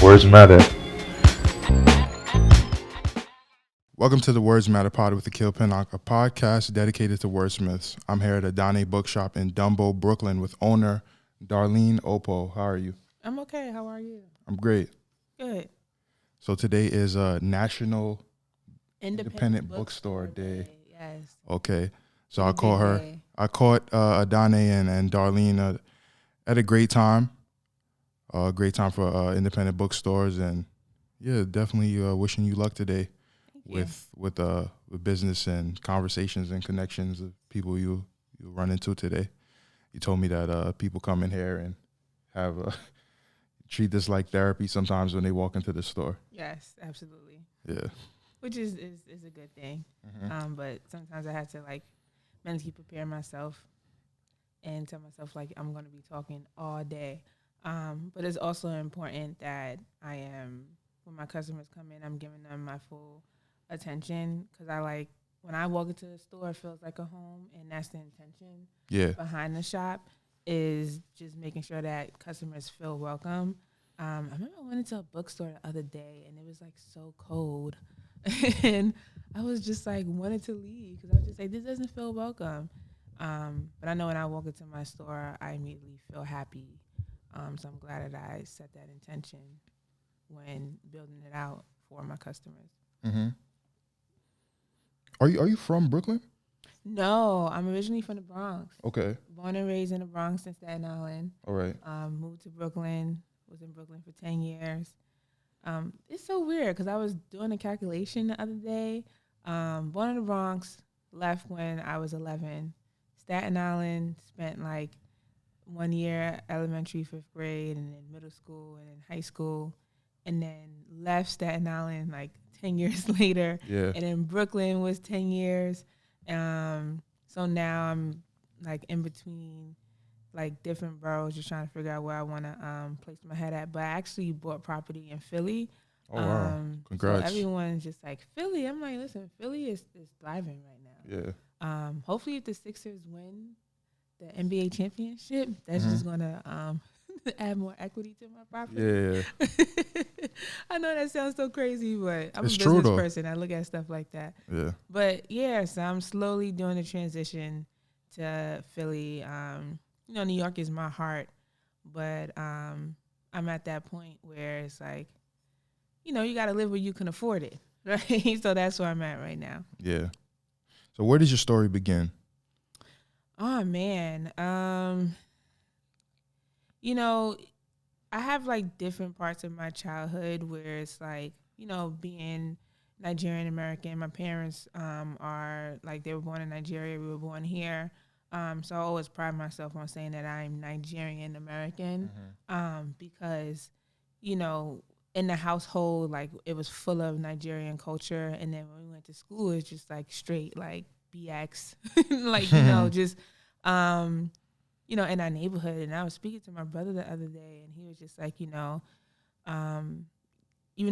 Words matter. Welcome to the Words Matter Pod with the Kill Pinnock, a podcast dedicated to wordsmiths. I'm here at Adanne Bookshop in Dumbo, Brooklyn with owner Darlene Okpo. How are you? I'm okay. How are you? I'm great. Good. So today is National Independent Bookstore Day. Yes. Okay. So It's I a caught big her. day. I caught Adanne and Darlene at a great time. Great time for independent bookstores, and yeah, definitely wishing you luck today. Thank you. With business and conversations and connections of people you run into today. You told me that people come in here and have treat this like therapy sometimes when they walk into the store. Yes, absolutely. Yeah. Which is a good thing. But sometimes I have to mentally prepare myself and tell myself I'm going to be talking all day. But it's also important that when my customers come in, I'm giving them my full attention, because when I walk into the store, it feels like a home, and that's the intention behind the shop, is just making sure that customers feel welcome. I remember I went into a bookstore the other day, and it was so cold, and I was just wanted to leave, because I was just this doesn't feel welcome. But I know when I walk into my store, I immediately feel happy. So I'm glad that I set that intention when building it out for my customers. Mm-hmm. Are you from Brooklyn? No, I'm originally from the Bronx. Okay. Born and raised in the Bronx in Staten Island. All right. Moved to Brooklyn. Was in Brooklyn for 10 years. It's so weird, because I was doing a calculation the other day. Born in the Bronx, left when I was 11. Staten Island, spent 1 year elementary, 5th grade, and then middle school, and then high school, and then left Staten Island 10 years later. Yeah. And then Brooklyn was 10 years. So now I'm in between different boroughs, just trying to figure out where I want to place my head at. But I actually bought property in Philly. Oh, wow. Congrats. So everyone's just Philly. I'm listen, Philly is thriving right now. Yeah. Hopefully if the Sixers win the NBA championship, that's just going to add more equity to my property. Yeah. I know that sounds so crazy, but I'm It's a true, business though. person. I look at stuff like that. Yeah. But yeah, so I'm slowly doing the transition to Philly. New York is my heart, but I'm at that point where it's you got to live where you can afford it, right? So that's where I'm at right now. Yeah. So where does your story begin? Oh man, I have different parts of my childhood where it's being Nigerian American. My parents are they were born in Nigeria. We were born here. So I always pride myself on saying that I'm Nigerian American, because, in the household, it was full of Nigerian culture. And then when we went to school, it's just straight BX, just, in our neighborhood. And I was speaking to my brother the other day, and he was just even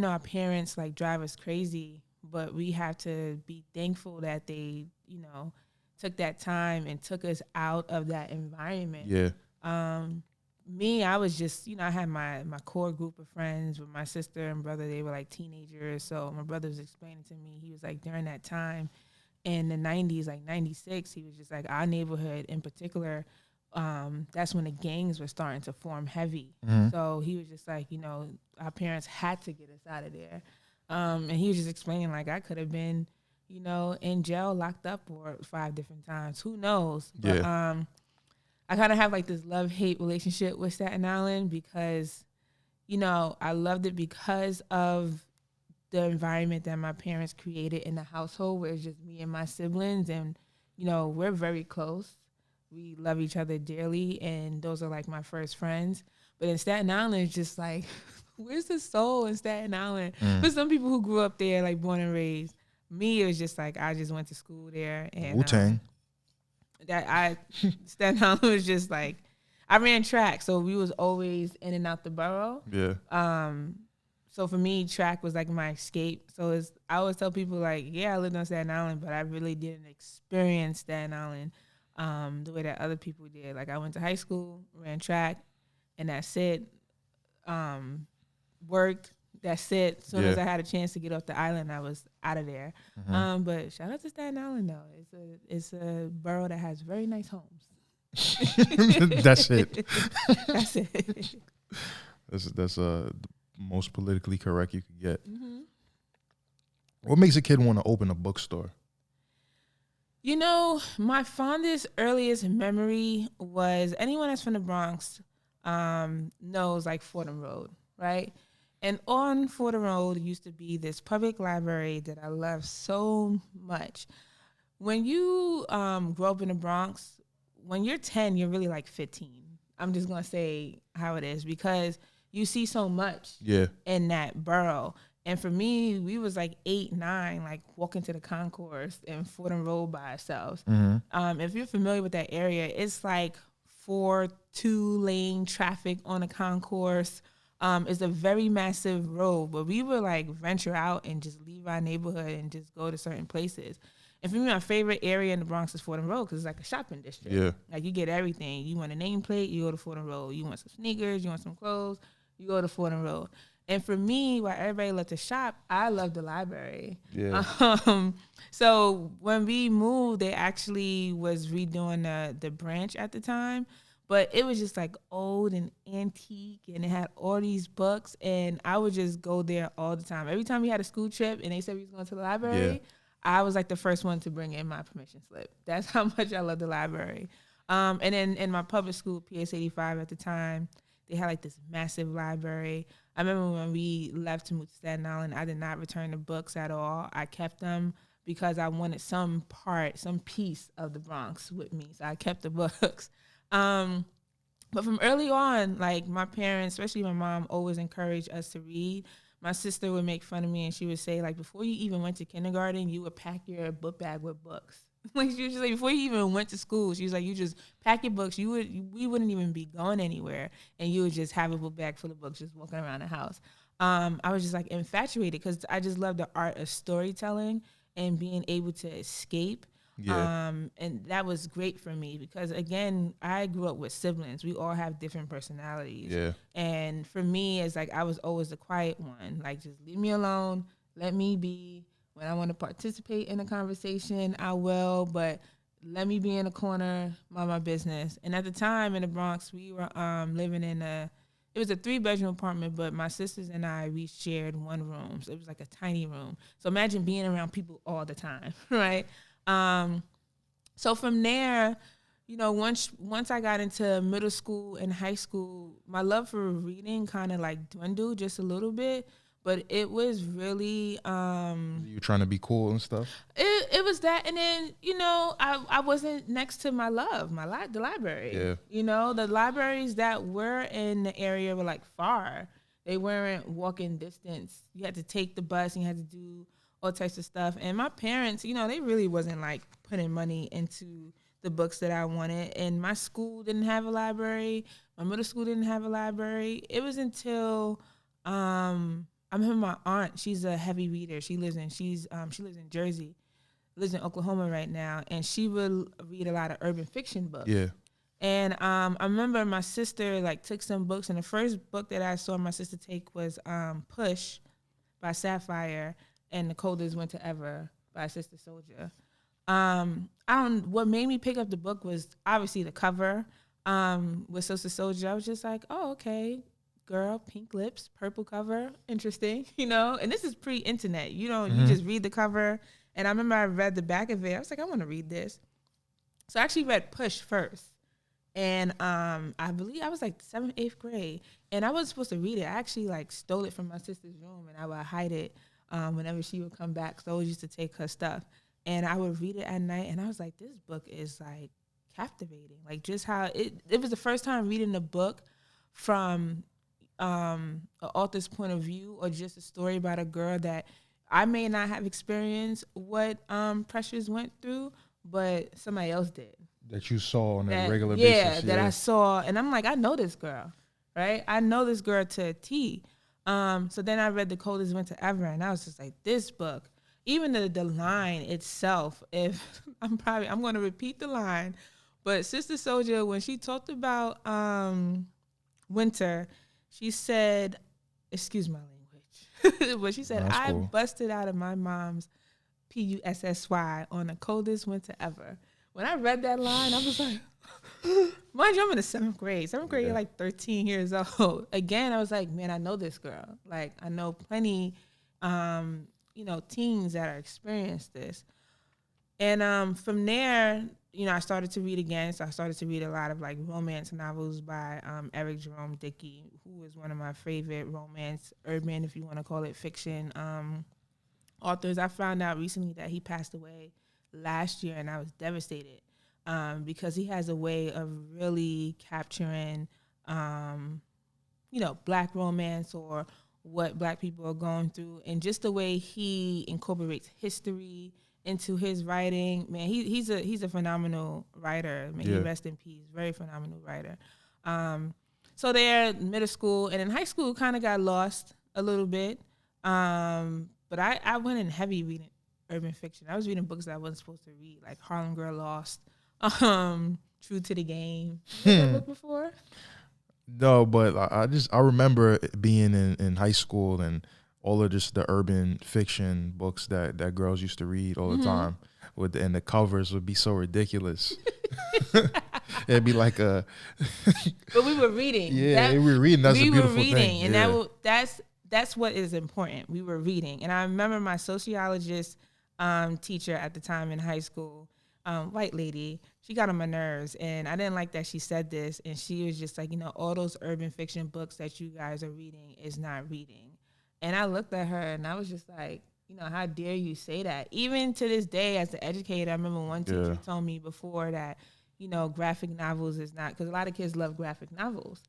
though our parents drive us crazy, but we have to be thankful that they, took that time and took us out of that environment. Yeah. Me, I was just, I had my core group of friends with my sister and brother. They were teenagers. So my brother was explaining to me, he was during that time in the 90s, 96, he was just our neighborhood in particular, that's when the gangs were starting to form heavy. So he was just our parents had to get us out of there. And he was just explaining I could have been, in jail, locked up for 5 different times. Who knows? But I kind of have this love-hate relationship with Staten Island, because, I loved it because of the environment that my parents created in the household, where it's just me and my siblings, and, we're very close. We love each other dearly, and those are my first friends. But in Staten Island, it's just where's the soul in Staten Island? For some people who grew up there, born and raised. Me, it was just I just went to school there, and Wu-Tang. Staten Island was just I ran track, so we was always in and out the borough. Yeah. So for me, track was my escape. So I always tell people I lived on Staten Island, but I really didn't experience Staten Island the way that other people did. I went to high school, ran track, and that's it. work. That's it. As soon as I had a chance to get off the island, I was out of there. But shout out to Staten Island though. It's a borough that has very nice homes. That's it. That's it. That's the most politically correct you could get. What makes a kid want to open a bookstore? You know, my fondest, earliest memory was anyone that's from the Bronx knows like Fordham Road, right? And on Fordham Road used to be this public library that I love so much. When you grow up in the Bronx, when you're 10, you're really like 15. I'm just going to say how it is because you see so much in that borough. And for me, we was like 8, 9, like walking to the concourse and Fordham Road by ourselves. If you're familiar with that area, it's like 4 2-lane traffic on a concourse. It's a very massive road, but we would like venture out and just leave our neighborhood and just go to certain places. And for me, my favorite area in the Bronx is Fordham Road because it's like a shopping district. Yeah. Like you get everything. You want a nameplate, you go to Fordham Road. You want some sneakers, you want some clothes, you go to Fordham Road. And for me, while everybody loved to shop, I love the library. Yeah. So when we moved, they actually was redoing the branch at the time. But it was just like old and antique, and it had all these books, and I would just go there all the time. Every time we had a school trip and they said we was going to the library, I was like the first one to bring in my permission slip. That's how much I love the library. And then in my public school, PS 85 at the time, they had like this massive library. I remember when we left to move to Staten Island, I did not return the books at all. I kept them because I wanted some piece of the Bronx with me. So I kept the books. But from early on, like my parents, especially my mom, always encouraged us to read. My sister would make fun of me and she would say, like, before you even went to kindergarten, you would pack your book bag with books. Like she was just like, before you even went to school, she was like, you just pack your books. We wouldn't even be going anywhere, and you would just have a book bag full of books just walking around the house. I was just like infatuated because I just love the art of storytelling and being able to escape. And that was great for me because, again, I grew up with siblings. We all have different personalities. Yeah. And for me, it's like I was always the quiet one. Like, just leave me alone. Let me be. When I want to participate in a conversation, I will. But let me be in a corner, mind my business. And at the time in the Bronx, we were living in it was a 3-bedroom apartment, but my sisters and I, we shared one room. So it was like a tiny room. So imagine being around people all the time, right? So from there, you know, once I got into middle school and high school, my love for reading kind of like dwindled just a little bit, but it was really you trying to be cool and stuff. It was that, and then you know I wasn't next to my love, the library. Yeah. You know, the libraries that were in the area were like far. They weren't walking distance. You had to take the bus and you had to do all types of stuff. And my parents, you know, they really wasn't like putting money into the books that I wanted. And my school didn't have a library. My middle school didn't have a library. It was until I remember my aunt. She's a heavy reader. She lives in Jersey, lives in Oklahoma right now, and she would read a lot of urban fiction books. Yeah. And I remember my sister like took some books, and the first book that I saw my sister take was Push by Sapphire and The Coldest Winter Ever by Sister Souljah. What made me pick up the book was obviously the cover with Sister Souljah. I was just like, oh, okay, girl, pink lips, purple cover, interesting, you know? And this is pre-internet, you know, you just read the cover. And I remember I read the back of it. I was like, I want to read this. So I actually read Push first. And I believe I was like 7th, 8th grade. And I wasn't supposed to read it. I actually like stole it from my sister's room, and I would hide it whenever she would come back. So I always used to take her stuff. And I would read it at night, and I was like, this book is like captivating. Like just how it was the first time reading a book from an author's point of view, or just a story about a girl that I may not have experienced what Precious went through, but somebody else did. That you saw on a regular basis. Yeah, that I saw. And I'm like, I know this girl, right? I know this girl to a T. So then I read The Coldest Winter Ever, and I was just like, this book, even the line itself, I'm going to repeat the line, but Sister Souljah, when she talked about winter, she said, excuse my language, but she said, That's I cool. busted out of my mom's PUSSY on the coldest winter ever. When I read that line, I was like, mind you, I'm in the seventh grade. Seventh grade, you're like 13 years old. Again, I was like, man, I know this girl. Like, I know plenty, teens that are experienced this. And from there, I started to read again. So I started to read a lot of like romance novels by Eric Jerome Dickey, who is one of my favorite romance, urban, if you want to call it fiction, authors. I found out recently that he passed away last year, and I was devastated because he has a way of really capturing, Black romance or what Black people are going through, and just the way he incorporates history into his writing. Man, he's a phenomenal writer. May he rest in peace. Very phenomenal writer. So there, middle school, and in high school, kind of got lost a little bit. But I went in heavy reading urban fiction. I was reading books that I wasn't supposed to read, like Harlem Girl Lost, True to the Game. You read that book before? No, but I remember being in high school and all of just the urban fiction books that girls used to read all the time. And the covers would be so ridiculous. It'd be like a. But we were reading. Yeah, we were reading. That's a beautiful thing. And that's what is important. We were reading, and I remember my sociologist teacher at the time in high school, white lady. She got on my nerves, and I didn't like that she said this. And she was just like, all those urban fiction books that you guys are reading is not reading. And I looked at her, and I was just like, how dare you say that? Even to this day, as an educator, I remember one teacher told me before that, graphic novels is not, because a lot of kids love graphic novels.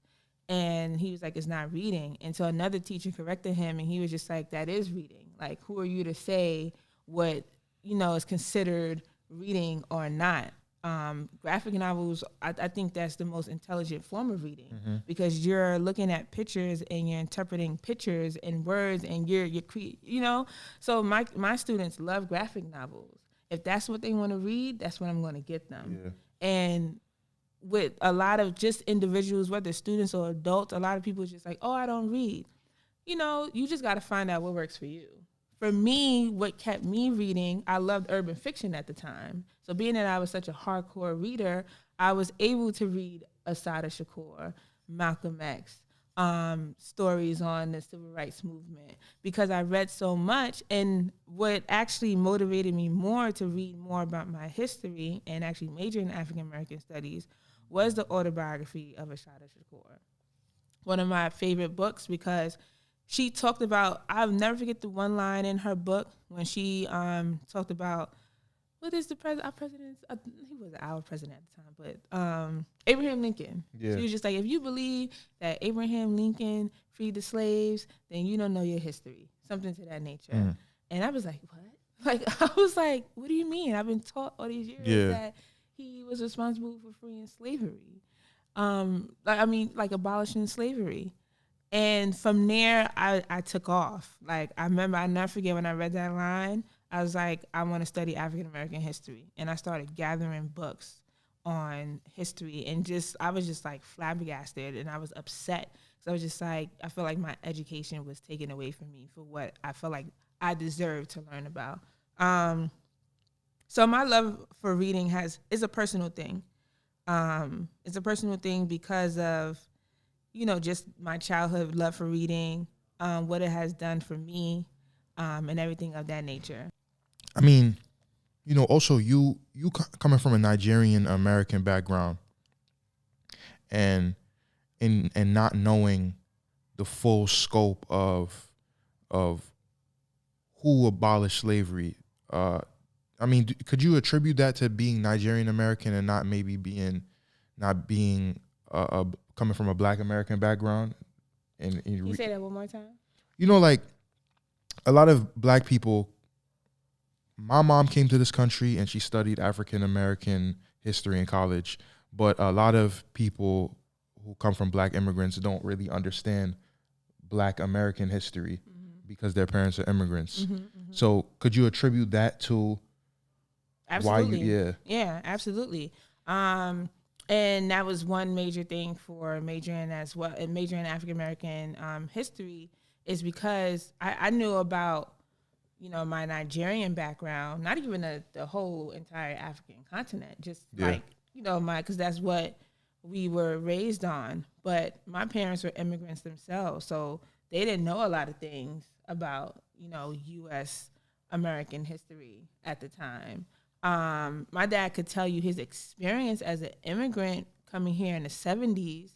And he was like, it's not reading. And so another teacher corrected him, and he was just like, that is reading. Like, who are you to say what, is considered reading or not? Graphic novels, I think that's the most intelligent form of reading because you're looking at pictures and you're interpreting pictures and words and So my students love graphic novels. If that's what they want to read, that's what I'm going to get them. Yeah. And with a lot of just individuals, whether students or adults, a lot of people are just like, oh, I don't read. You just got to find out what works for you. For me, what kept me reading, I loved urban fiction at the time. So being that I was such a hardcore reader, I was able to read Assata Shakur, Malcolm X, stories on the civil rights movement because I read so much. And what actually motivated me more to read more about my history and actually major in African American studies was the autobiography of Assata Shakur. One of my favorite books because she talked about, I'll never forget the one line in her book when she talked about, what is our president? He wasn't our president at the time, but Abraham Lincoln. Yeah. She was just like, if you believe that Abraham Lincoln freed the slaves, then you don't know your history. Something to that nature. And I was like, what? Like, I was like, what do you mean? I've been taught all these years that he was responsible for freeing slavery. Abolishing slavery. And from there, I took off. Like, I remember, I never forget when I read that line, I was like, I want to study African-American history. And I started gathering books on history. And I was just like flabbergasted. And I was upset. So I was just like, I felt like my education was taken away from me for what I felt like I deserved to learn about. So my love for reading is a personal thing. It's a personal thing because of, just my childhood love for reading, what it has done for me, and everything of that nature. I mean, also you coming from a Nigerian American background and not knowing the full scope of who abolished slavery. I mean, could you attribute that to being Nigerian American and not being coming from a Black American background? And you say that one more time? Like a lot of Black people, my mom came to this country and she studied African American history in college, but a lot of people who come from Black immigrants don't really understand Black American history because their parents are immigrants. So could you attribute that to absolutely. Yeah, absolutely. And that was one major thing for majoring as well, and majoring in African American history, is because I knew about, my Nigerian background, not even the whole entire African continent, just because that's what we were raised on. But my parents were immigrants themselves, so they didn't know a lot of things about, U.S. American history at the time. My dad could tell you his experience as an immigrant coming here in the 70s.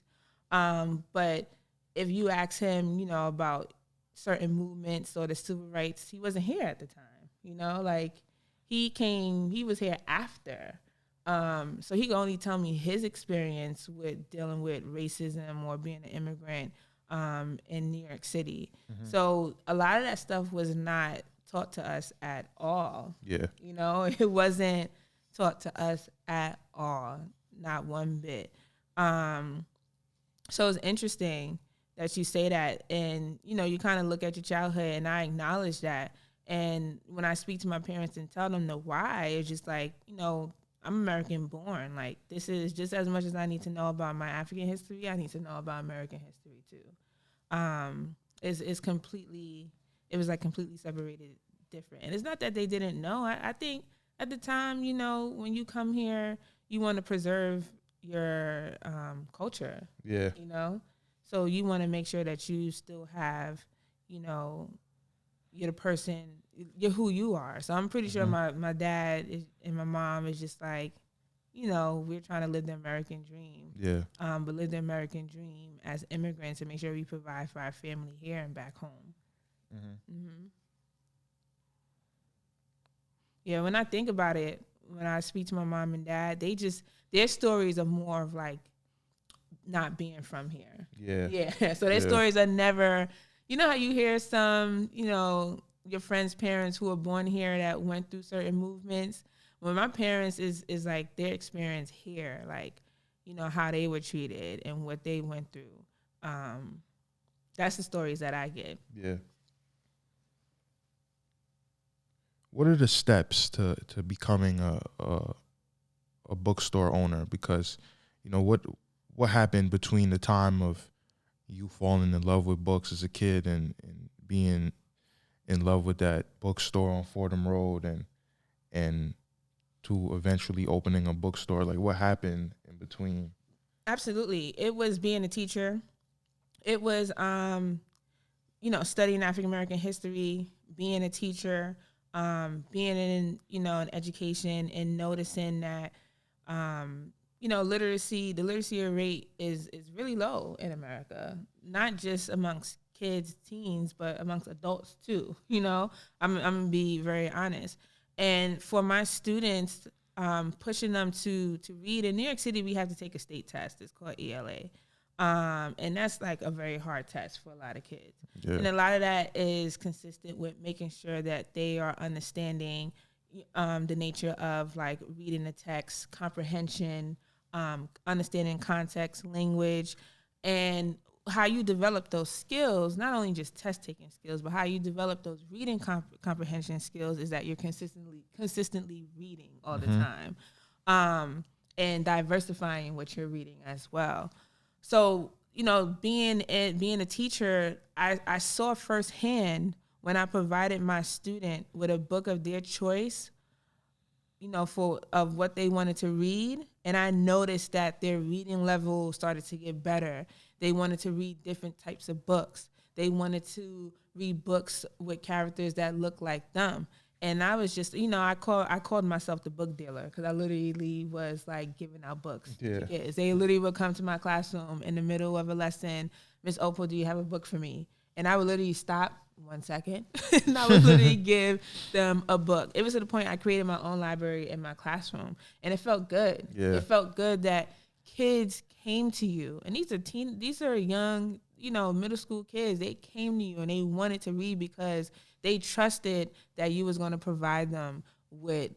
But if you ask him, about certain movements or the civil rights, he wasn't here at the time. He was here after. So he could only tell me his experience with dealing with racism or being an immigrant in New York City. Mm-hmm. So a lot of that stuff was not taught to us at all. Yeah. It wasn't taught to us at all, not one bit. So it's interesting that you say that, and you kind of look at your childhood, and I acknowledge that. And when I speak to my parents and tell them the why, it's just like, I'm American born. Like, this is just as much as I need to know about my African history, I need to know about American history too. It was like completely separated, different. And it's not that they didn't know. I think at the time, when you come here, you want to preserve your culture. Yeah. So you want to make sure that you still have, you're the person, you're who you are. So I'm pretty sure my dad and my mom is just like, we're trying to live the American dream. Yeah. But live the American dream as immigrants and make sure we provide for our family here and back home. Mm-hmm. Mm-hmm. Yeah, when I think about it, when I speak to my mom and dad, their stories are more of like not being from here. Yeah. Yeah. So their stories are never, how you hear some, your friends' parents who were born here that went through certain movements. When my parents is like their experience here, like, how they were treated and what they went through. That's the stories that I get. Yeah. What are the steps to becoming a bookstore owner? Because, what happened between the time of you falling in love with books as a kid and being in love with that bookstore on Fordham Road and to eventually opening a bookstore? Like, what happened in between? Absolutely. It was being a teacher. It was, studying African American history, being a teacher, being in, in education and noticing that, the literacy rate is really low in America, not just amongst kids, teens, but amongst adults too. I'm going to be very honest. And for my students, pushing them to read in New York City, we have to take a state test. It's called ELA. And that's like a very hard test for a lot of kids. Yeah. And a lot of that is consistent with making sure that they are understanding the nature of like reading the text, comprehension, understanding context, language, and how you develop those skills, not only just test-taking skills, but how you develop those reading comprehension skills is that you're consistently reading all the time, and diversifying what you're reading as well. So, being a teacher, I saw firsthand when I provided my student with a book of their choice, of what they wanted to read, and I noticed that their reading level started to get better. They wanted to read different types of books. They wanted to read books with characters that look like them. And I was just, I called myself the book dealer because I literally was like giving out books to kids. They literally would come to my classroom in the middle of a lesson. Miss Okpo, do you have a book for me? And I would literally stop 1 second and I would literally give them a book. It was to the point I created my own library in my classroom, and it felt good. Yeah. It felt good that kids came to you, and these are young, middle school kids. They came to you and they wanted to read because they trusted that you was going to provide them with,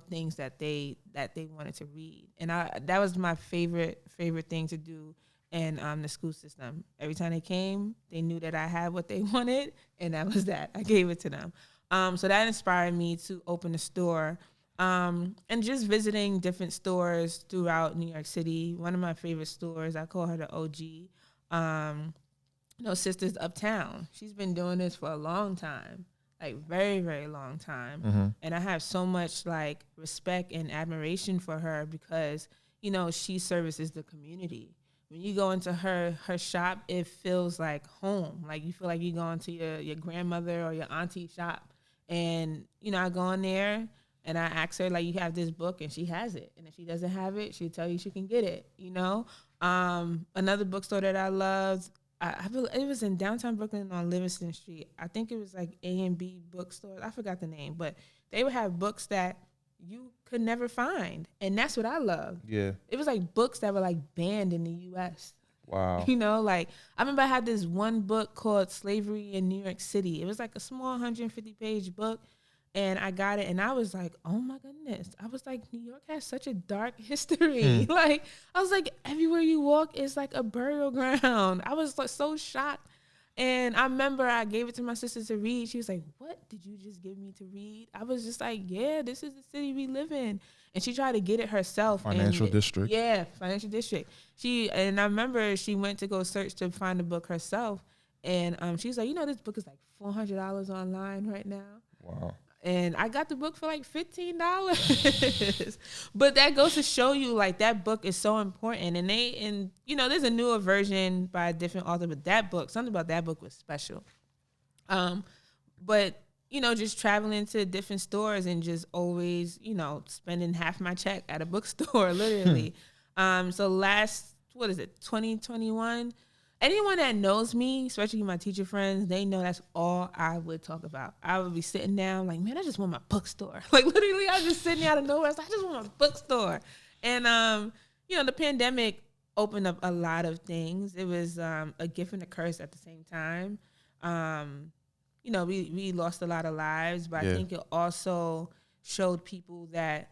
things that they wanted to read. And that was my favorite thing to do in the school system. Every time they came, they knew that I had what they wanted, and that was that. I gave it to them. So that inspired me to open a store. And just visiting different stores throughout New York City. One of my favorite stores, I call her the OG. Sisters Uptown. She's been doing this for a long time, like very, very long time. And I have so much like respect and admiration for her because, she services the community. When you go into her shop, it feels like home. Like you feel like you go into your grandmother or your auntie shop. And, I go in there and I ask her, like, you have this book, and she has it. And if she doesn't have it, she'll tell you she can get it, Another bookstore that I loved, it was in downtown Brooklyn on Livingston Street. I think it was like A&B bookstore. I forgot the name, but they would have books that you could never find. And that's what I love. Yeah. It was like books that were like banned in the U.S. Wow. Like I remember I had this one book called Slavery in New York City. It was like a small 150-page book. And I got it, and I was like, oh, my goodness. I was like, New York has such a dark history. Like, I was like, everywhere you walk is like a burial ground. I was like so shocked. And I remember I gave it to my sister to read. She was like, what did you just give me to read? I was just like, yeah, this is the city we live in. And she tried to get it herself. Financial district. Yeah, financial district. And I remember she went to go search to find the book herself. And she was like, this book is like $400 online right now. Wow. And I got the book for like $15. But that goes to show you, like, that book is so important. And there's a newer version by a different author, but something about that book was special. But, just traveling to different stores and just always, spending half my check at a bookstore, literally. So 2021, anyone that knows me, especially my teacher friends, they know that's all I would talk about. I would be sitting down like, man, I just want my bookstore. Like, literally, I was just sitting out of nowhere. I was like, I just want my bookstore. And, the pandemic opened up a lot of things. It was a gift and a curse at the same time. We lost a lot of lives, but I think it also showed people that,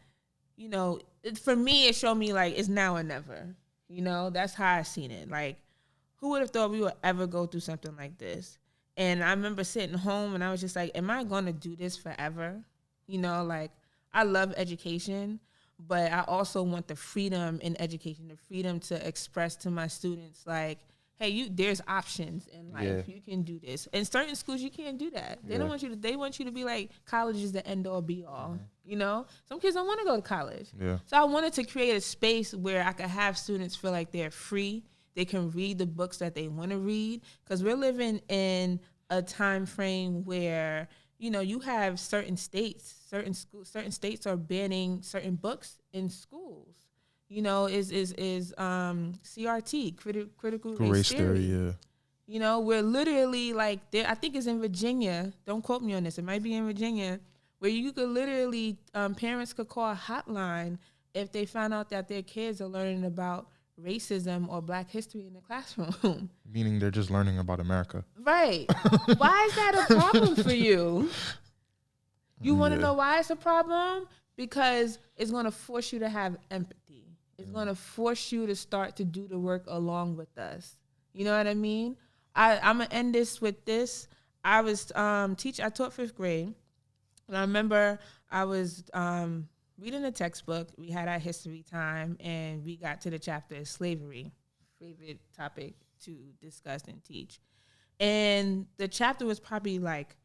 for me, it showed me, like, it's now or never. That's how I seen it. Like, who would have thought we would ever go through something like this? And I remember sitting home and I was just like, am I going to do this forever? Like, I love education, but I also want the freedom in education, the freedom to express to my students, like, hey, there's options in life. Yeah. You can do this. In certain schools, you can't do that. They don't want you to. They want you to be like, college is the end all be all. Some kids don't want to go to college. Yeah. So I wanted to create a space where I could have students feel like they're free. They can read the books that they want to read, because we're living in a time frame where, you have certain states are banning certain books in schools. CRT, critical race theory. Yeah. We're literally like, I think it's in Virginia. Don't quote me on this. It might be in Virginia, where you could literally, parents could call a hotline if they found out that their kids are learning about racism or Black history in the classroom. Meaning they're just learning about America. Right. Why is that a problem for you? You want to know why it's a problem? Because it's going to force you to have empathy. It's going to force you to start to do the work along with us. You know what I mean? I'm going to end this with this. I was I taught 5th grade. And I remember I was reading a textbook. We had our history time, and we got to the chapter slavery, favorite topic to discuss and teach. And the chapter was probably like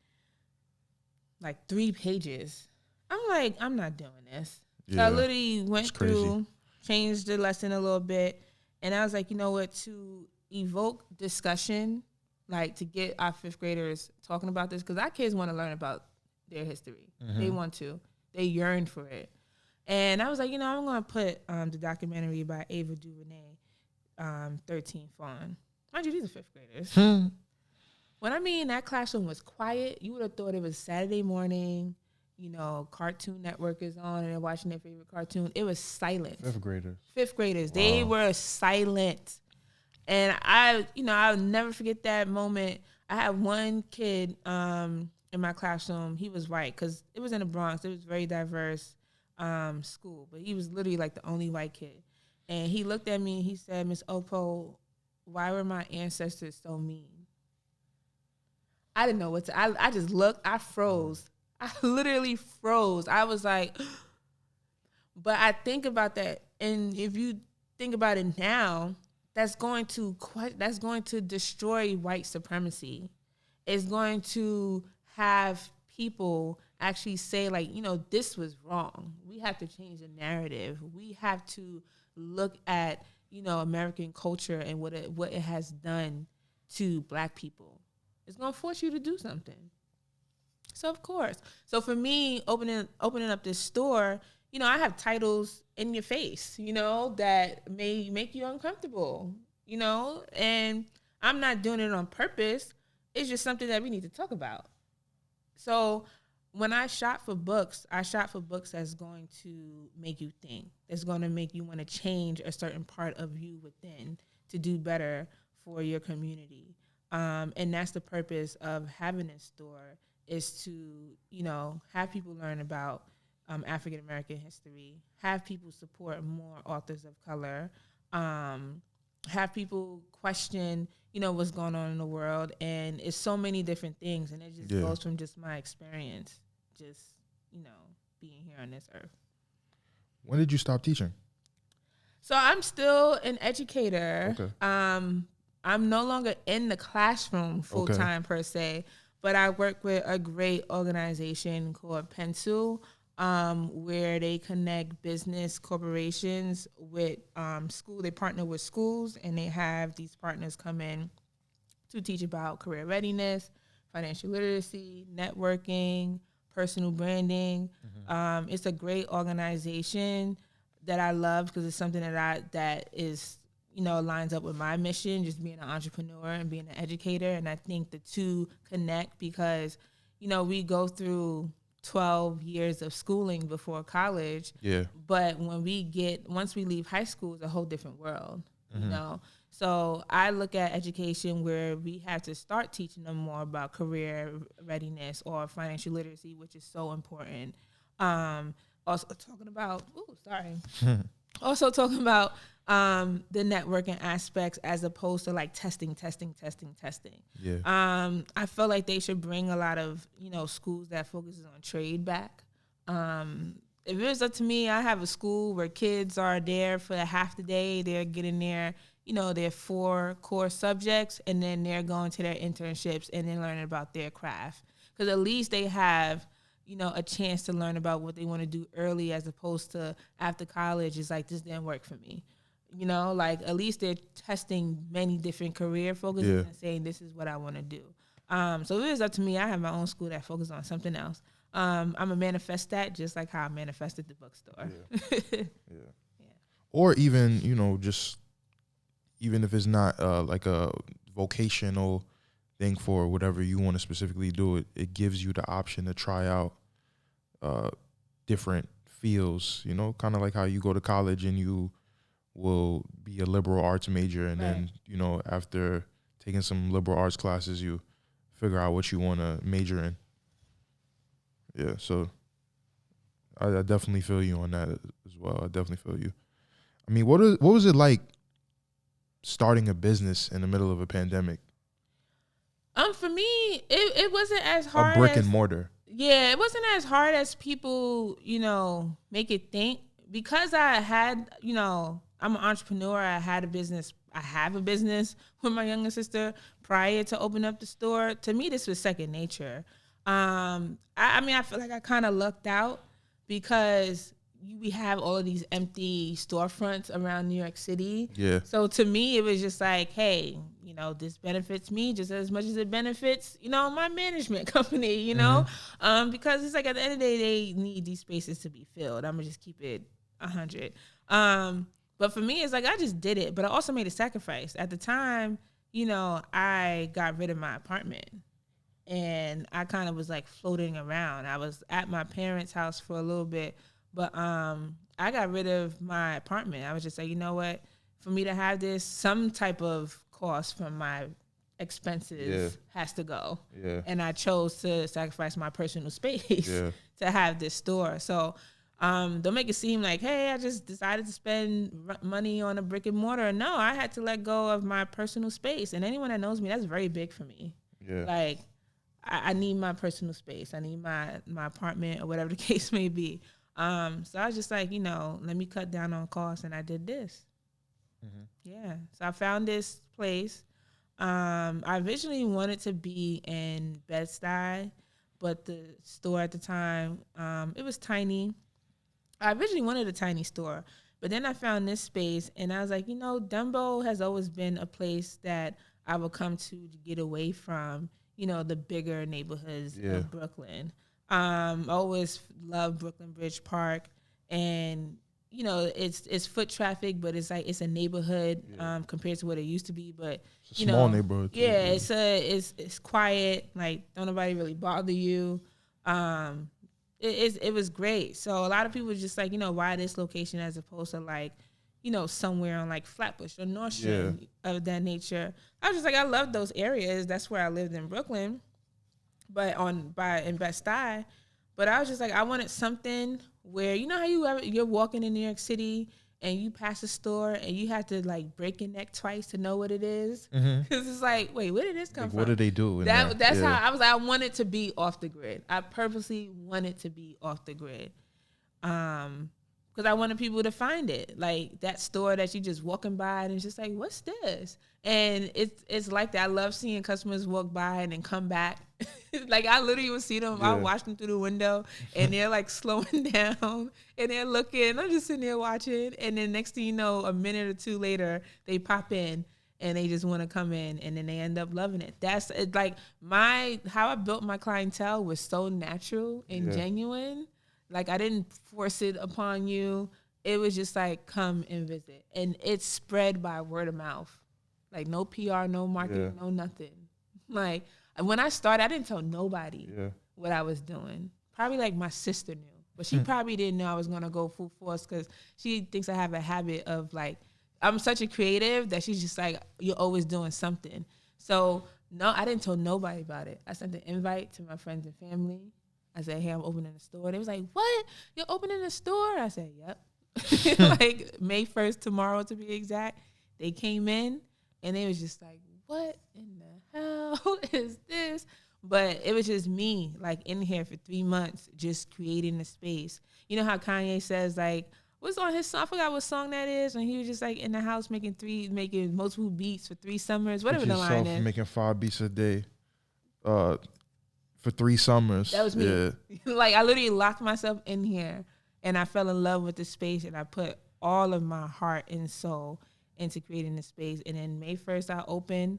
3 pages. I'm like, I'm not doing this. Yeah, so I literally went through, changed the lesson a little bit, and I was like, you know what, to evoke discussion, like to get our 5th graders talking about this, because our kids want to learn about their history. Mm-hmm. They want to. They yearn for it. And I was like, I'm going to put the documentary by Ava DuVernay, 13 Fawn. Mind you, these are 5th graders. When I mean that classroom was quiet, you would have thought it was Saturday morning, Cartoon Network is on and they're watching their favorite cartoon. It was silent. 5th graders. 5th graders. Wow. They were silent. And I'll never forget that moment. I had one kid in my classroom. He was white because it was in the Bronx. It was very diverse school, but he was literally like the only white kid. And he looked at me and he said, Miss Okpo, why were my ancestors so mean? I didn't know what to, I just looked, I froze. I literally froze. I was like, but I think about that. And if you think about it now, that's going to destroy white supremacy. It's going to have people actually say, like, this was wrong. We have to change the narrative. We have to look at, American culture and what it has done to Black people. It's going to force you to do something. So, of course. So, for me, opening up this store, I have titles in your face, that may make you uncomfortable, and I'm not doing it on purpose. It's just something that we need to talk about. So when I shop for books that's going to make you think. That's going to make you want to change a certain part of you within to do better for your community. And that's the purpose of having this store, is to, have people learn about African American history, have people support more authors of color, have people question, what's going on in the world. And it's so many different things. And it just goes from just my experience, just, being here on this earth. When did you stop teaching? So I'm still an educator. Okay. I'm no longer in the classroom full time per se, but I work with a great organization called Pencil, where they connect business corporations with school. They partner with schools, and they have these partners come in to teach about career readiness, financial literacy, networking, personal branding. Mm-hmm. It's a great organization that I love because it's something that is, lines up with my mission, just being an entrepreneur and being an educator. And I think the two connect because, we go through 12 years of schooling before college. Yeah. But once we leave high school, it's a whole different world, mm-hmm. So I look at education where we have to start teaching them more about career readiness or financial literacy, which is so important. Also talking about, also talking about the networking aspects as opposed to like testing. Yeah. I feel like they should bring a lot of, schools that focuses on trade back. If it was up to me, I have a school where kids are there for half the day. They're getting their, their 4 core subjects, and then they're going to their internships and then learning about their craft. Because at least they have, a chance to learn about what they want to do early, as opposed to after college. It's like, this didn't work for me. Like at least they're testing many different career focuses and saying, this is what I want to do. So if it was up to me, I have my own school that focuses on something else. I'm going to manifest that just like how I manifested the bookstore. Yeah. Or even, just even if it's not like a vocational thing for whatever you want to specifically do, it gives you the option to try out different fields, kind of like how you go to college and you will be a liberal arts major, and then, after taking some liberal arts classes, you figure out what you want to major in. Yeah, so I definitely feel you on that as well. I definitely feel you. I mean, what was it like starting a business in the middle of a pandemic? For me, it wasn't as hard. A brick and mortar. Yeah, it wasn't as hard as people, make it think. Because I had, I'm an entrepreneur. I have a business with my younger sister prior to opening up the store. To me, this was second nature. I feel like I kind of lucked out because we have all of these empty storefronts around New York City. Yeah. So to me, it was just like, hey, this benefits me just as much as it benefits, my management company, mm-hmm. Because it's like at the end of the day, they need these spaces to be filled. I'm gonna just keep it 100. But for me, it's like I just did it, but I also made a sacrifice. At the time, I got rid of my apartment. And I kind of was like floating around. I was at my parents' house for a little bit, but I got rid of my apartment. I was just like, you know what? For me to have this, some type of cost from my expenses has to go. Yeah. And I chose to sacrifice my personal space to have this store. So don't make it seem like, hey, I just decided to spend money on a brick and mortar. No, I had to let go of my personal space. And anyone that knows me, that's very big for me. Yeah. Like, I need my personal space. I need my apartment or whatever the case may be. So I was just like, let me cut down on costs, and I did this. Yeah. So I found this place. I originally wanted to be in Bed-Stuy, but the store at the time, it was tiny. I originally wanted a tiny store, but then I found this space, and I was like, Dumbo has always been a place that I would come to get away from, the bigger neighborhoods of Brooklyn. I always loved Brooklyn Bridge Park, and it's foot traffic, but it's like it's a neighborhood compared to what it used to be. But it's a small neighborhood. Too, it's quiet. Like don't nobody really bother you. It was great. So a lot of people were just like, why this location as opposed to like, somewhere on like Flatbush or Nordstrom of that nature. I was just like, I love those areas. That's where I lived in Brooklyn, but in Bed-Stuy. But I was just like, I wanted something where how you're walking in New York City and you pass a store and you have to like break your neck twice to know what it is, because it's like, wait, where did this come from? What do they do? That's how I was. I wanted to be off the grid. I purposely wanted to be off the grid, because I wanted people to find it, like that store that you just walking by and it's just like, what's this? And it's like that. I love seeing customers walk by and then come back. Like I literally would see them. I watch them through the window and they're like slowing down and they're looking. I'm just sitting there watching, and then next thing you know, a minute or two later, they pop in and they just want to come in, and then they end up loving it. That's it. Like how I built my clientele was so natural and genuine. Like I didn't force it upon you. It was just like, come and visit. And it spread by word of mouth. Like no PR, no marketing, no nothing. Like when I started, I didn't tell nobody what I was doing. Probably like my sister knew, but she probably didn't know I was going to go full force, because she thinks I have a habit of like, I'm such a creative that she's just like, you're always doing something. So no, I didn't tell nobody about it. I sent an invite to my friends and family. I said, hey, I'm opening a store. They was like, what? You're opening a store? I said, yep. Like May 1st, tomorrow to be exact. They came in and they was just like, what in the hell is this? But it was just me, like in here for 3 months, just creating the space. You know how Kanye says, like, what's on his song? I forgot what song that is. When he was just like in the house making multiple beats for 3 summers, whatever the line is. Making 5 beats a day. For 3 summers. That was me. Yeah. Like I literally locked myself in here and I fell in love with the space, and I put all of my heart and soul into creating the space. And then May 1st I opened,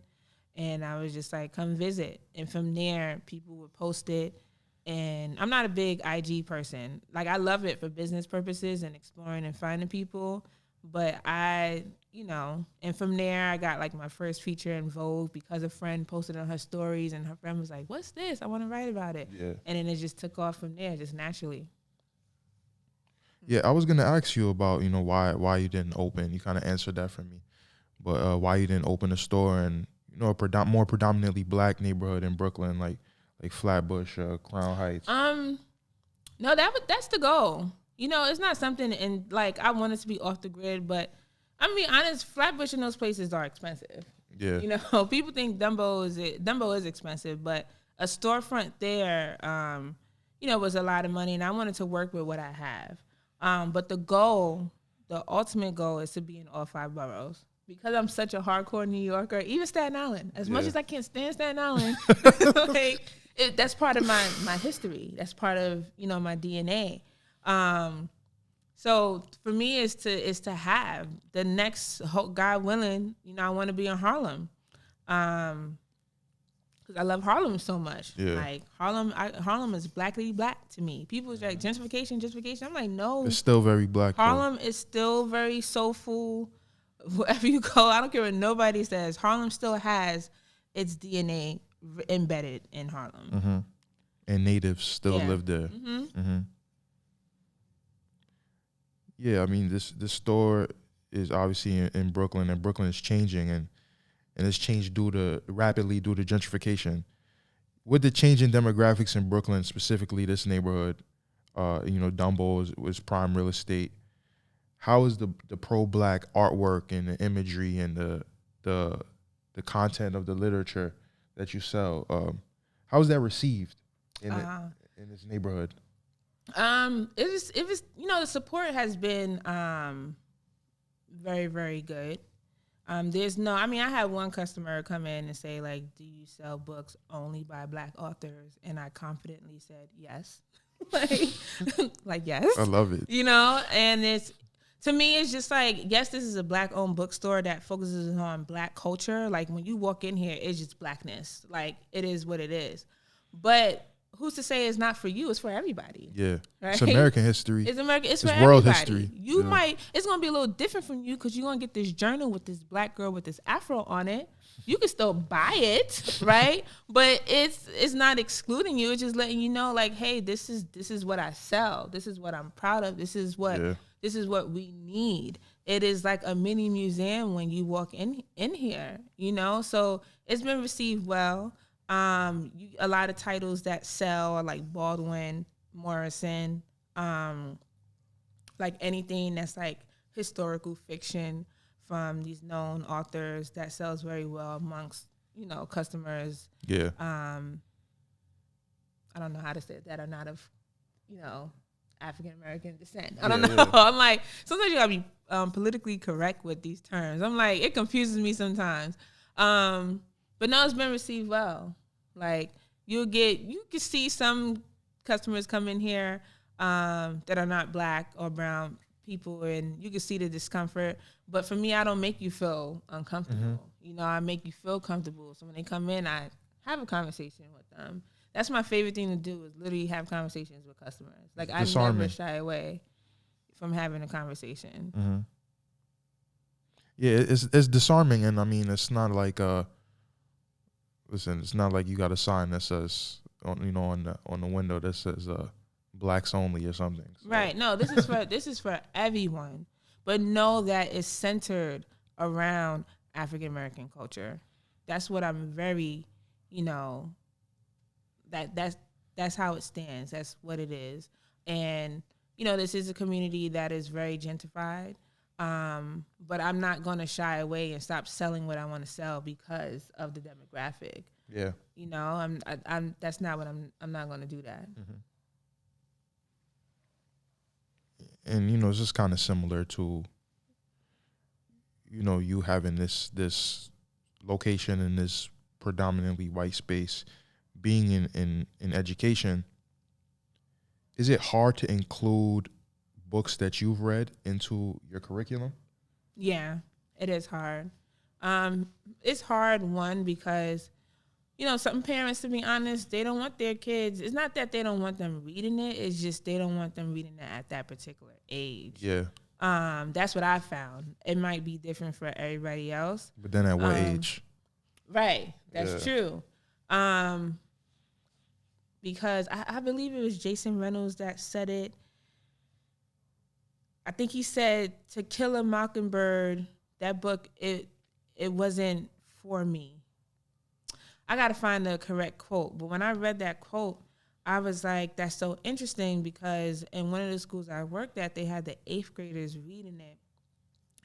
and I was just like, come visit. And from there, people would post it. And I'm not a big IG person. Like I love it for business purposes and exploring and finding people. But and from there I got like my first feature in Vogue because a friend posted on her stories, and her friend was like, what's this? I want to write about it. Yeah. And then it just took off from there, just naturally. Yeah, I was gonna ask you about, why you didn't open. You kind of answered that for me. But why you didn't open a store in, a more predominantly black neighborhood in Brooklyn, like Flatbush, Crown Heights? No, that's the goal. It's not something, and like I want it to be off the grid, but I'm being honest, Flatbush and those places are expensive. Yeah. People think Dumbo is expensive, but a storefront there, was a lot of money, and I wanted to work with what I have. But the ultimate goal is to be in all 5 boroughs. Because I'm such a hardcore New Yorker, even Staten Island, as much as I can't stand Staten Island, that's part of my history. That's part of, my DNA. So for me is to have the next, God willing, I want to be in Harlem. Because I love Harlem so much. Yeah. Like Harlem is blackly black to me. People's like gentrification. I'm like, no. It's still very black. Harlem is still very soulful. Wherever you go, I don't care what nobody says. Harlem still has its DNA embedded in Harlem. Mm-hmm. And natives still live there. Mm-hmm. Mm-hmm. Yeah, I mean, this store is obviously in Brooklyn, and Brooklyn is changing, and it's changed rapidly due to gentrification. With the change in demographics in Brooklyn, specifically this neighborhood, Dumbo was prime real estate. How is the pro-black artwork and the imagery and the content of the literature that you sell? How is that received in this neighborhood? It was the support has been very, very good. There's no, I mean, I had one customer come in and say, like, do you sell books only by Black authors? And I confidently said yes. like, yes. I love it. You know, and it's, to me, it's just like, yes, this is a Black-owned bookstore that focuses on Black culture. Like, when you walk in here, it's just Blackness. Like, it is what it is. But who's to say it's not for you? It's for everybody. Yeah. Right? It's American history. It's American. It's for world everybody. history. You Yeah. might. It's gonna be a little different from you because you're gonna get this journal with this Black girl with this afro on it. You can still buy it, right? But it's not excluding you. It's just letting you know, like, hey, this is what I sell. This is what I'm proud of. This is what we need. It is like a mini museum when you walk in here, you know. So it's been received well. A lot of titles that sell are like Baldwin, Morrison, like anything that's like historical fiction from these known authors that sells very well amongst, you know, customers. Yeah. I don't know how to say it, that are not of, you know, African American descent. I don't know. Yeah. I'm like, sometimes you gotta be politically correct with these terms. I'm like, it confuses me sometimes. But no, it's been received well. Like, you can see some customers come in here that are not Black or brown people, and you can see the discomfort. But for me, I don't make you feel uncomfortable. Mm-hmm. You know, I make you feel comfortable. So when they come in, I have a conversation with them. That's my favorite thing to do, is literally have conversations with customers. Like, I never shy away from having a conversation. Mm-hmm. Yeah, it's disarming, and I mean, it's not like listen, it's not like you got a sign that says on the window that says Blacks only or something. So. Right. No, this is for everyone, but know that it's centered around African American culture. That's what I'm very, you know, that's how it stands. That's what it is. And, you know, this is a community that is very gentrified. But I'm not going to shy away and stop selling what I want to sell because of the demographic. Yeah. You know, I'm that's not what I'm not going to do that. Mm-hmm. And, you know, it's just kind of similar to, you know, you having this location in this predominantly white space, being in education. Is it hard to include books that you've read into your curriculum? Yeah, it is hard. It's hard, one, because, you know, some parents, to be honest, they don't want their kids. It's not that they don't want them reading it. It's just they don't want them reading it at that particular age. Yeah. That's what I found. It might be different for everybody else. But then at what age? Right. That's true. Because I believe it was Jason Reynolds that said it. I think he said, To Kill a Mockingbird, that book, it wasn't for me. I got to find the correct quote. But when I read that quote, I was like, that's so interesting, because in one of the schools I worked at, they had the 8th graders reading it.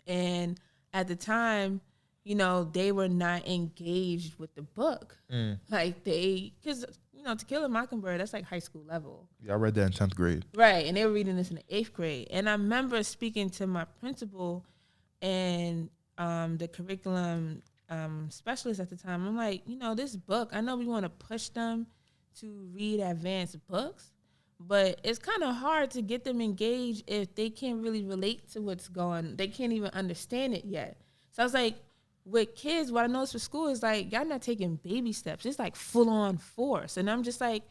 And at the time, you know, they were not engaged with the book. Like, because, you know, To Kill a Mockingbird, that's like high school level. Yeah, I read that in 10th grade. Right, and they were reading this in the 8th grade. And I remember speaking to my principal and the curriculum specialist at the time. I'm like, you know, this book, I know we want to push them to read advanced books, but it's kind of hard to get them engaged if they can't really relate to what's going on. They can't even understand it yet. So I was like, with kids, what I noticed for school is like, y'all not taking baby steps. It's like full on force. And I'm just like,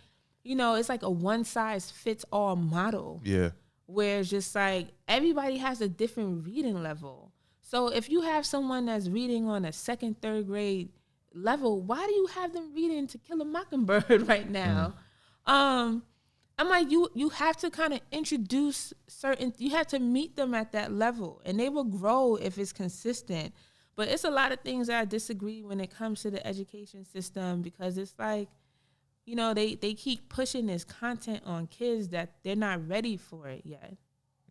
you know, it's like a one size fits all model. Yeah. Where it's just like, everybody has a different reading level. So if you have someone that's reading on a 2nd, 3rd grade level, why do you have them reading To Kill a Mockingbird right now? I'm like, you have to kind of introduce you have to meet them at that level, and they will grow if it's consistent. But it's a lot of things that I disagree when it comes to the education system, because it's like, you know, they keep pushing this content on kids that they're not ready for it yet.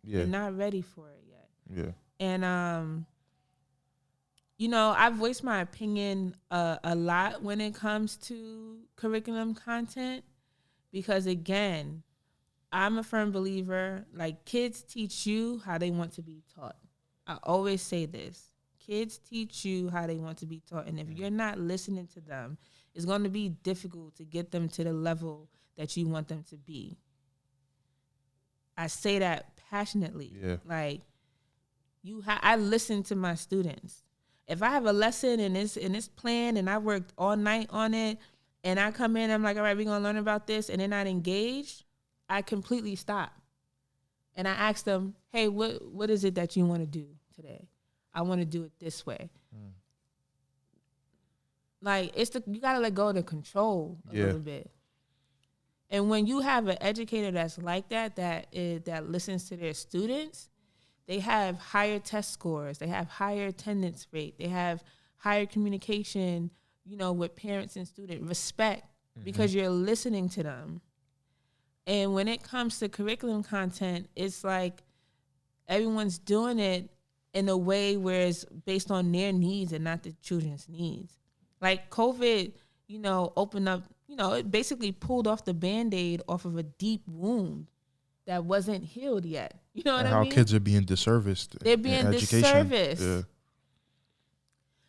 Yeah. They're not ready for it yet. Yeah. And, you know, I voice my opinion a lot when it comes to curriculum content, because, again, I'm a firm believer, like, kids teach you how they want to be taught. I always say this. kids teach you how they want to be taught. And if you're not listening to them, it's going to be difficult to get them to the level that you want them to be. I say that passionately. Yeah. Like, I listen to my students. If I have a lesson and it's planned and I worked all night on it, and I come in, I'm like, all right, we're going to learn about this, and they're not engaged, I completely stop. And I ask them, hey, what is it that you want to do today? I want to do it this way. Like, you got to let go of the control a little bit. And when you have an educator that's like that listens to their students, they have higher test scores. They have higher attendance rate. They have higher communication, with parents and students. Respect, because you're listening to them. And when it comes to curriculum content, it's like everyone's doing it in a way where it's based on their needs and not the children's needs. Like COVID, opened up, it basically pulled off the Band-Aid off of a deep wound that wasn't healed yet. You know what I mean? How kids are being disserviced. They're being disserviced. Yeah.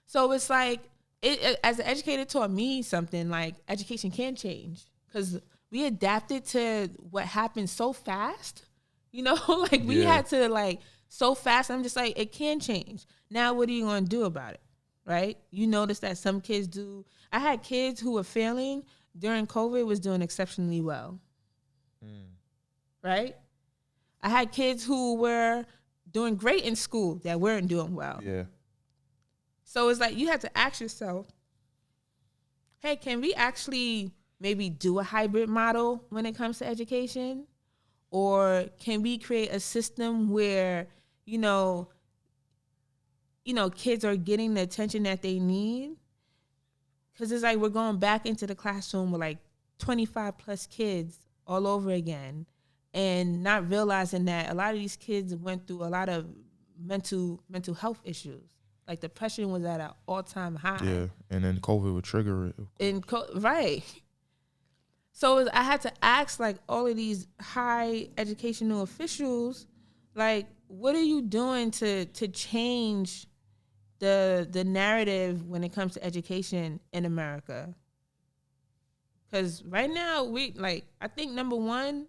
So it's like, as an educator taught me something, like education can change, because we adapted to what happened so fast. Like we had to so fast. I'm just like, it can change. Now, what are you going to do about it? Right? You notice that some kids do. I had kids who were failing during COVID was doing exceptionally well. Right? I had kids who were doing great in school that weren't doing well. Yeah. So it's like you have to ask yourself, hey, can we actually maybe do a hybrid model when it comes to education? Or can we create a system where, kids are getting the attention that they need? Because it's like we're going back into the classroom with 25 plus kids all over again, and not realizing that a lot of these kids went through a lot of mental health issues. Like depression was at an all-time high. Yeah, and then COVID would trigger it. Right. So I had to ask all of these high educational officials, what are you doing to change the narrative when it comes to education in America? Because right now I think number one,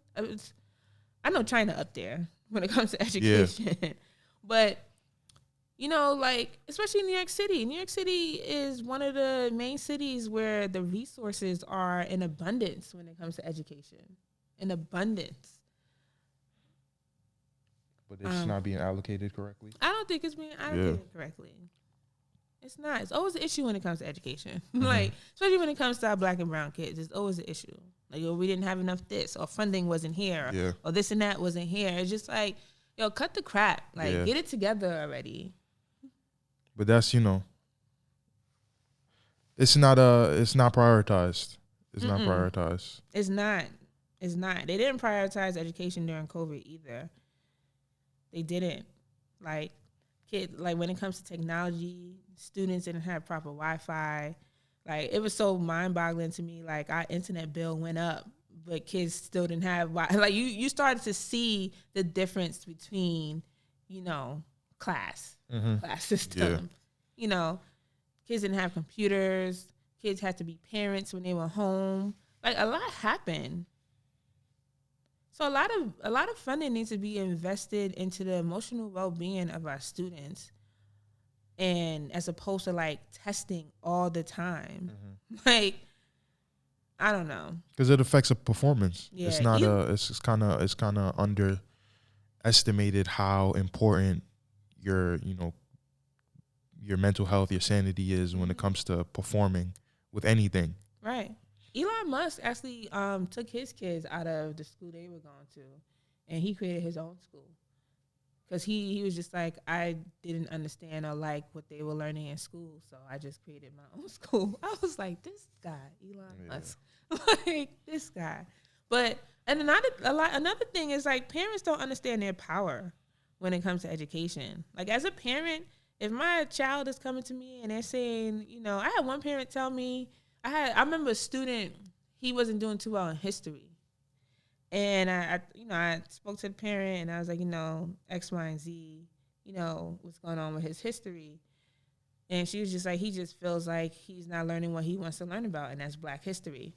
I know China up there when it comes to education, but especially New York City. New York City is one of the main cities where the resources are in abundance when it comes to education. In abundance. But it's not being allocated correctly? I don't think it's being allocated correctly. It's not. It's always an issue when it comes to education. Especially when it comes to our Black and brown kids. It's always an issue. We didn't have enough this, or funding wasn't here, or this and that wasn't here. It's just cut the crap. Get it together already. But that's, it's not prioritized. It's not prioritized. It's not. They didn't prioritize education during COVID either. They didn't. When it comes to technology, students didn't have proper Wi-Fi. It was so mind-boggling to me. Our internet bill went up, but kids still didn't have Wi-Fi. You started to see the difference between, class system. Kids didn't have computers. Kids had to be parents when they were home. A lot happened. So a lot of funding needs to be invested into the emotional well-being of our students, and as opposed to testing all the time. I don't know, because it affects a performance. Yeah, it's not it's kind of underestimated how important your mental health, your sanity is when it comes to performing with anything. Right. Elon Musk actually took his kids out of the school they were going to, and he created his own school. Because he was just I didn't understand or like what they were learning in school, so I just created my own school. I was like, this guy, Elon Musk, this guy. But another thing is parents don't understand their power when it comes to education. As a parent, if my child is coming to me and they're saying, I had one parent tell me, I remember a student, he wasn't doing too well in history. And I spoke to the parent and I was like, X, Y, and Z, what's going on with his history. And she was just like, he just feels like he's not learning what he wants to learn about, and that's Black history.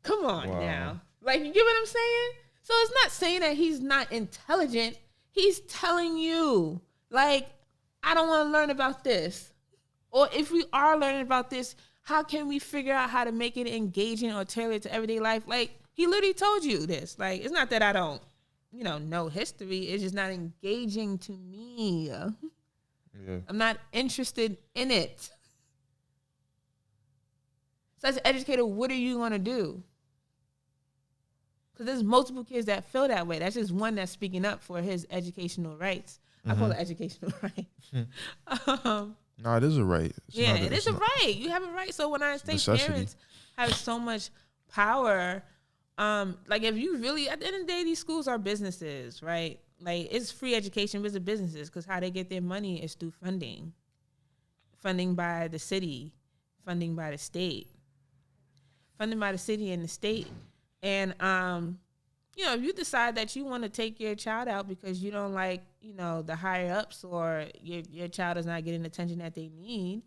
Come on now. Like, you get what I'm saying? So it's not saying that he's not intelligent. He's telling you, like, I don't want to learn about this. Or if we are learning about this, how can we figure out how to make it engaging or tailored to everyday life? Like, he literally told you this. Like, it's not that I don't, know history. It's just not engaging to me. Yeah. I'm not interested in it. So as an educator, what are you going to do? Because there's multiple kids that feel that way. That's just one that's speaking up for his educational rights. I call it educational right. No, it is a right. It is a right. You have a right. So when I say parents have so much power, like if you really, at the end of the day, these schools are businesses, right? Like, it's free education with the businesses, because how they get their money is through funding by the city, funding by the state, and the state. And, if you decide that you want to take your child out because you don't like, the higher ups, or your child is not getting the attention that they need,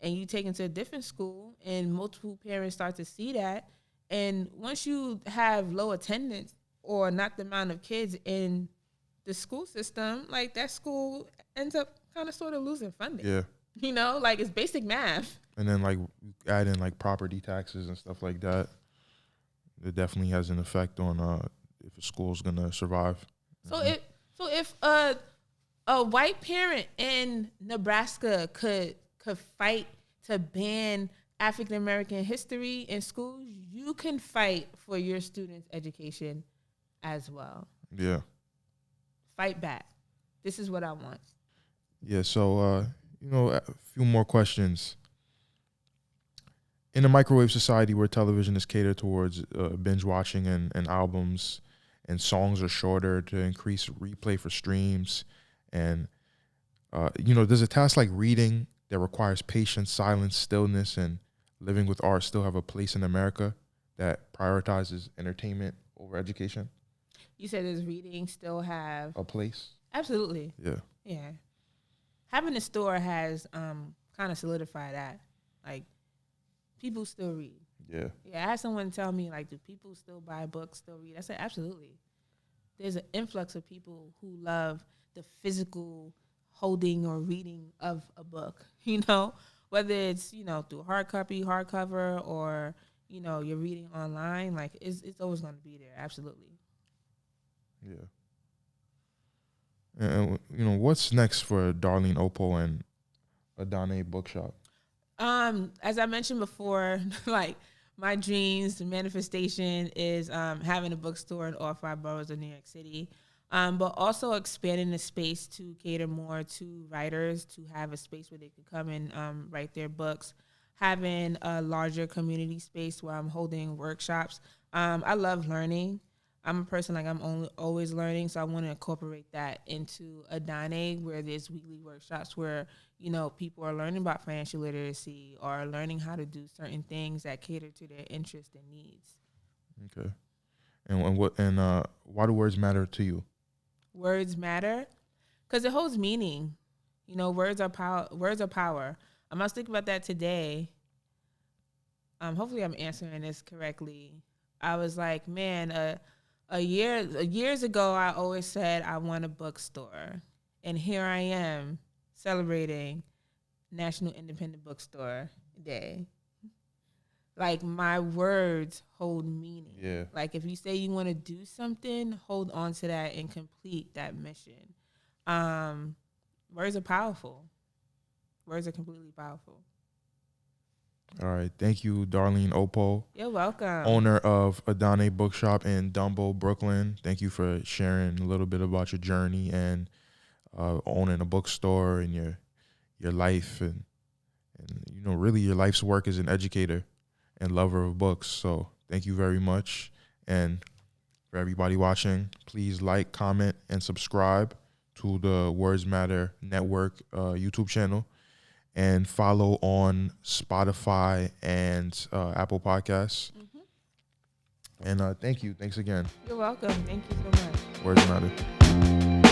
and you take them to a different school, and multiple parents start to see that. And once you have low attendance or not the amount of kids in the school system, like, that school ends up kind of sort of losing funding. Yeah. Like, it's basic math. And then, like, add in, like, property taxes and stuff like that. It definitely has an effect on if a school's going to survive. So if a white parent in Nebraska could fight to ban African American history in schools, you can fight for your students' education as well. Yeah. Fight back. This is what I want. Yeah, so, a few more questions. In a microwave society where television is catered towards binge watching and albums, and songs are shorter to increase replay for streams, and, does a task like reading that requires patience, silence, stillness, and living with art still have a place in America that prioritizes entertainment over education? You said, does reading still have a place? Absolutely. Yeah. Having a store has kind of solidified that. Like, people still read. Yeah. I had someone tell me, like, do people still buy books, still read? I said, absolutely. There's an influx of people who love the physical holding or reading of a book, whether it's, through hardcover, or, you're reading online. Like, it's always going to be there. Absolutely. Yeah. And, what's next for Darlene Okpo and Adanne Bookshop? As I mentioned before, like, my dreams, the manifestation is having a bookstore in all 5 boroughs of New York City, but also expanding the space to cater more to writers, to have a space where they could come and write their books, having a larger community space where I'm holding workshops. I love learning. I'm a person, like, I'm always learning, so I want to incorporate that into Adanne, where there's weekly workshops where, people are learning about financial literacy or learning how to do certain things that cater to their interests and needs. Okay. And why do words matter to you? Words matter because it holds meaning. Words are power. Words are power. I must think about that today. Hopefully I'm answering this correctly. I was like, man, years ago, I always said I want a bookstore. And here I am celebrating National Independent Bookstore Day. Like, my words hold meaning. Yeah. Like, if you say you want to do something, hold on to that and complete that mission. Words are powerful. Words are completely powerful. All right. Thank you, Darlene Okpo. You're welcome. Owner of Adanne Bookshop in Dumbo, Brooklyn. Thank you for sharing a little bit about your journey and owning a bookstore and your life and really your life's work as an educator and lover of books. So thank you very much. And for everybody watching, please like, comment, and subscribe to the Words Matter Network YouTube channel. And follow on Spotify and Apple Podcasts. Mm-hmm. And thank you. Thanks again. You're welcome. Thank you so much. Words Matter.